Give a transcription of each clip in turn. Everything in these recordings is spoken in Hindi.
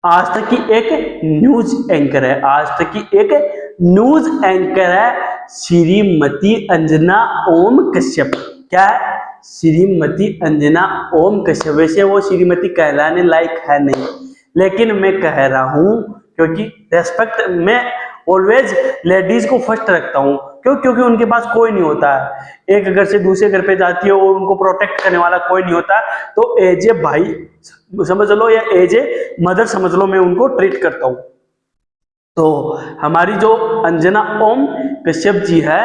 आज तक की एक न्यूज एंकर है, आज तक की एक न्यूज एंकर है श्रीमती अंजना ओम कश्यप। क्या है? श्रीमती अंजना ओम कश्यप। वैसे वो श्रीमती कहलाने लायक है नहीं, लेकिन मैं कह रहा हूं क्योंकि रेस्पेक्ट मैं ऑलवेज लेडीज को फर्स्ट रखता हूं। क्यों? क्योंकि उनके पास कोई नहीं होता है, एक घर से दूसरे घर पे जाती है और उनको प्रोटेक्ट करने वाला कोई नहीं होता, तो एज ए भाई समझ लो या एज ए मदर समझ लो, मैं उनको ट्रीट करता हूं। तो हमारी जो अंजना ओम कश्यप जी है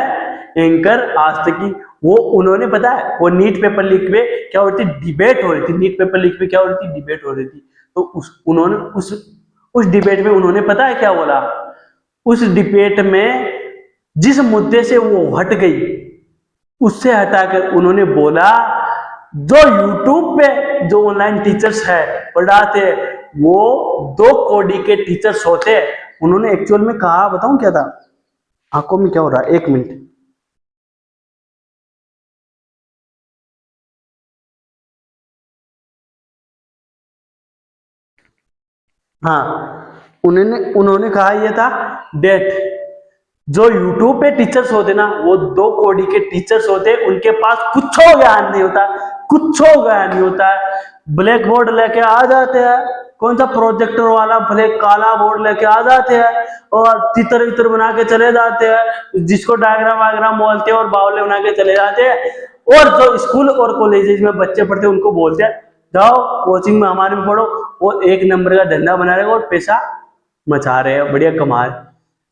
एंकर आज तक की, वो उन्होंने पता है वो नीट पेपर लीक पे क्या हो रही थी, डिबेट हो रही थी। नीट पेपर लीक पे क्या हो रही थी, डिबेट हो रही थी। तो उन्होंने उस डिबेट में उन्होंने पता है क्या बोला? उस डिबेट में जिस मुद्दे से वो हट गई उससे हटाकर उन्होंने बोला जो यूट्यूब पे जो ऑनलाइन टीचर्स है पढ़ाते वो 2 कौड़ी के टीचर्स होते हैं। उन्होंने एक्चुअल में कहा, बताऊं क्या था? आंखों में क्या हो रहा है, 1 मिनट। हाँ, उन्होंने कहा यह था डेट जो यूट्यूब पे टीचर्स होते ना वो 2 कौड़ी के टीचर्स होते, उनके पास कुछ ज्ञान नहीं होता, कुछ ज्ञान नहीं होता है। ब्लैक बोर्ड लेके आ जाते हैं, कौन सा प्रोजेक्टर वाला ब्लैक काला बोर्ड लेके आ जाते हैं और चित्र वित्र बना के चले जाते हैं, जिसको डायग्राम वायग्राम बोलते हैं और बावले बना के चले जाते हैं। और जो स्कूल और कॉलेजेस में बच्चे पढ़ते हैं उनको बोलते हैं जाओ कोचिंग में हमारे में पढ़ो, वो 1 नंबर का धंधा बना रहे और पैसा मचा रहे हैं, बढ़िया कमा रहे।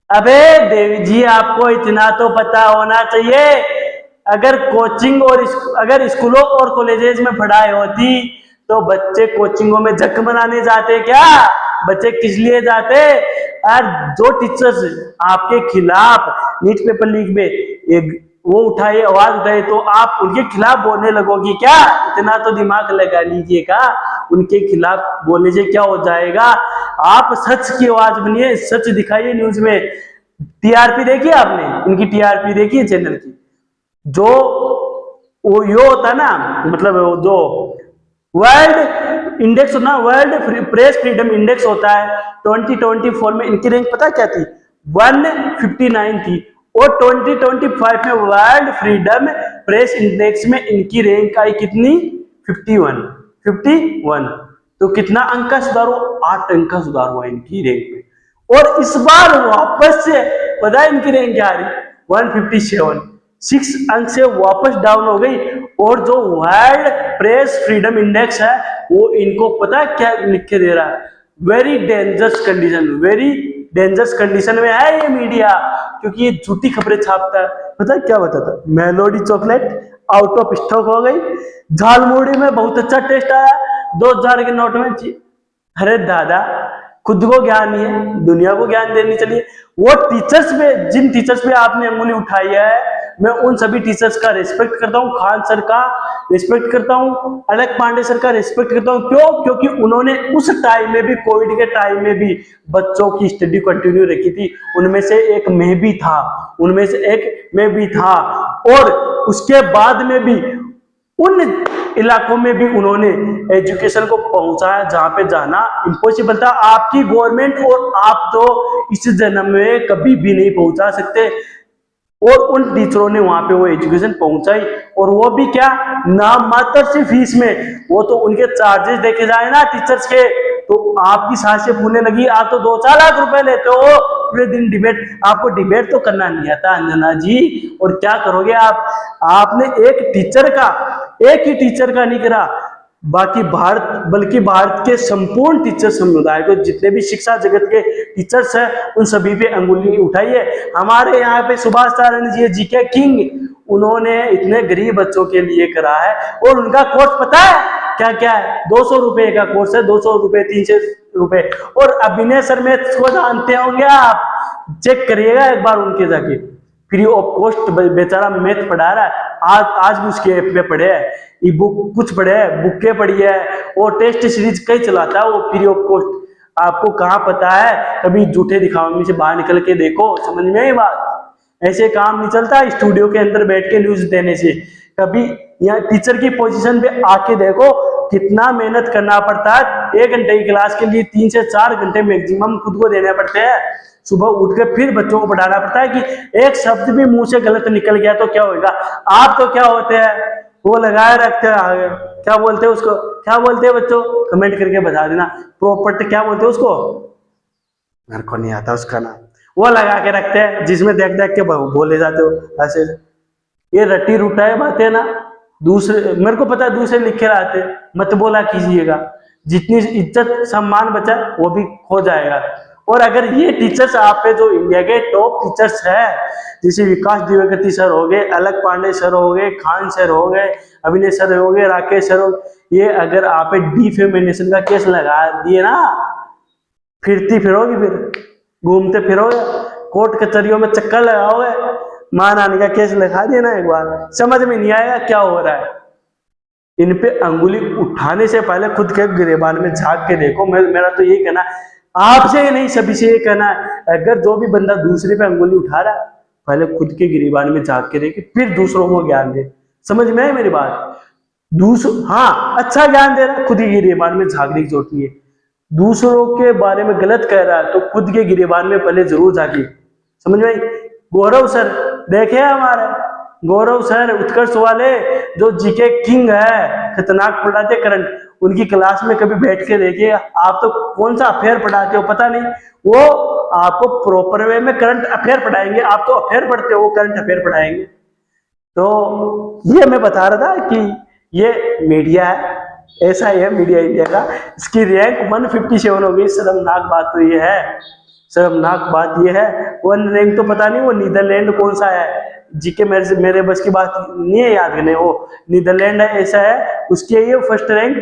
अबे देवी जी, आपको इतना तो पता होना चाहिए, अगर कोचिंग और अगर स्कूलों और कॉलेजेस में पढ़ाई होती तो बच्चे कोचिंगों में जक बनाने जाते क्या? बच्चे किस लिए जाते? और जो टीचर्स आपके खिलाफ नीट पेपर लीक में एक वो उठाए, आवाज उठाए, तो आप उनके खिलाफ बोलने लगोगी क्या? इतना तो दिमाग लगा लीजिएगा, उनके खिलाफ बोलने से क्या हो जाएगा? आप सच की आवाज बनिए, सच दिखाइए न्यूज में। टीआरपी देखी आपने? उनकी टीआरपी देखी है चैनल की? जो वो यो होता ना, मतलब जो वर्ल्ड इंडेक्स ना, वर्ल्ड प्रेस फ्रीडम इंडेक्स होता है 2024 में इनकी रैंक पता क्या थी? 159 थी। और 2025 में वर्ल्ड फ्रीडम प्रेस इंडेक्स में इनकी रैंक आई कितनी? 51। तो कितना अंक का सुधार हुआ? 8 अंक का सुधार हुआ इनकी रैंक में। और इस बार वापस से पता है इनकी रैंक क्या आ रही? 157, 6 अंक से वापस डाउन हो गई। और जो वर्ल्ड प्रेस फ्रीडम इंडेक्स है वो इनको पता है क्या लिख के दे रहा है? Very dangerous condition, very dangerous condition में है ये मीडिया, क्योंकि ये झूठी खबरें छापता है। पता है क्या बताता? Melody chocolate out of stock हो गई, झालमुड़ी में बहुत अच्छा टेस्ट आया, 2000 के नोट में। अरे दादा, खुद को ज्ञान नहीं है, दुनिया को ज्ञान देनी चाहिए। वो टीचर्स पे, जिन टीचर्स पे आपने अंगुली उठाई है, मैं उन सभी टीचर्स का रिस्पेक्ट करता हूँ। खान सर का रिस्पेक्ट करता हूँ, अलग पांडे सर का रिस्पेक्ट करता हूँ। क्यों? क्योंकि उन्होंने उस टाइम में भी, कोविड के टाइम में भी बच्चों की स्टडी कंटिन्यू रखी थी। उनमें से एक मैं भी था, उनमें से एक मैं भी था। और उसके बाद में भी उन इलाकों में भी उन्होंने एजुकेशन को पहुंचाया जहां पे जाना इम्पॉसिबल था। आपकी गवर्नमेंट और आप तो इस जन्म में कभी भी नहीं पहुंचा सकते। और उन टीचरों ने वहां पे वो एजुकेशन पहुंचाई, और वो भी क्या, नाम मात्र से फीस में। वो तो उनके चार्जेस देखे जाए ना टीचर्स के, तो आपकी सांसें फूलने लगी। आप तो 2-4 लाख रुपए लेते हो पूरे दिन डिबेट, आपको डिबेट तो करना नहीं आता अंजना जी। और क्या करोगे आप? आपने एक टीचर का, एक ही टीचर का नहीं करा, बाकी भारत, बल्कि भारत के संपूर्ण टीचर समुदाय को, जितने भी शिक्षा जगत के टीचर्स हैं, उन सभी पे अंगुली उठाई है। हमारे यहाँ पे सुभाष तारण जी, जीके किंग, उन्होंने इतने गरीब बच्चों के लिए करा है। और उनका कोर्स पता है क्या क्या है? 200 रुपए का कोर्स है, 200 रुपए, 300 रुपए। और अभिनय सर में को जानते होंगे आप, चेक करिएगा एक बार उनके जाके, फ्री ऑफ कॉस्ट बेचारा मैथ पढ़ा रहा है। आज भी उसके ऐप पे पढ़े है, ई बुक कुछ पढ़े है, बुकें पढ़ी है, और टेस्ट सीरीज कई चलाता है वो फ्री ऑफ कॉस्ट। आपको कहाँ पता है? कभी झूठे दिखावे से बाहर निकल के देखो, समझ में आई बात? ऐसे काम नहीं चलता स्टूडियो के अंदर बैठ के न्यूज देने से। कभी यहाँ टीचर की पोजीशन पे आके देखो, कितना मेहनत करना पड़ता है। 1 घंटे की क्लास के लिए 3 से 4 घंटे मैक्सिमम खुद को देने पड़ते हैं। सुबह उठ के फिर बच्चों को पढ़ाना पड़ता है कि एक शब्द भी मुंह से गलत निकल गया तो क्या होगा। आप तो क्या होते हैं, वो लगाए रखते हैं आगे, क्या बोलते हैं उसको, क्या बोलते हैं बच्चों, कमेंट करके बता देना। प्रॉपर्टी क्या बोलते हैं उसको, मेरे को नहीं आता उसका नाम। वो लगा के रखते हैं जिसमें देख देख के बोले जाते हो ऐसे। ये रट्टी रूटा है बातें ना, दूसरे मेरे को पता है दूसरे लिखे रहते, मत बोला कीजिएगा। जितनी इज्जत सम्मान बचा वो भी खो जाएगा। और अगर ये टीचर्स आप पे जो इंडिया के टॉप टीचर्स है, जैसे विकास द्विवेदी सर हो गए, अलक पांडे सर हो गए, खान सर हो गए, अभिनय सर हो गए, राकेश सर हो गए, ये अगर आप पे डिफेमेशन का केस लगा दिए ना, फिरती फिरोगी, फिर घूमते फिरोगे, कोर्ट कचहरियों में चक्कर लगाओगे। मां नानी का केस लगा दिया ना एक बार, समझ में नहीं आएगा क्या हो रहा है। इन पे अंगुली उठाने से पहले खुद के गिरेबान में झांक के देखो। मेरा तो यही कहना है, आपसे ही नहीं सभी से ये कहना है, अगर जो भी बंदा दूसरे पे अंगुली उठा रहा है पहले खुद के गिरेबान में झांक के देखे, फिर दूसरों को ज्ञान दे। समझ में है मेरी बात। हाँ, अच्छा ज्ञान दे रहा है, खुद ही गिरेबान में झांकने की जरूरत नहीं है। दूसरों के बारे में गलत कह रहा है तो खुद के गिरेबान में पहले जरूर झांकी। समझ में आई। गौरव सर देखे हमारे, गौरव सर उत्कर्ष वाले जो जीके किंग है, खतरनाक पढ़ाते करंट, उनकी क्लास में कभी बैठ के देखिए। आप तो कौन सा अफेयर पढ़ाते हो पता नहीं, वो आपको प्रॉपर वे में करंट अफेयर पढ़ाएंगे। आप तो अफेयर पढ़ते हो, वो करंट अफेयर पढ़ाएंगे। तो ये मैं बता रहा था कि ये मीडिया है, ऐसा ही है मीडिया इंडिया का। इसकी रैंक 157 हो गई। शर्मनाक बात तो ये है, शर्मनाक बात ये है। 1 रैंक तो पता नहीं वो नीदरलैंड कौन सा है, जीके मेरे बस की बात नहीं है याद करने, वो नीदरलैंड है ऐसा है, उसकी है ये 1st रैंक।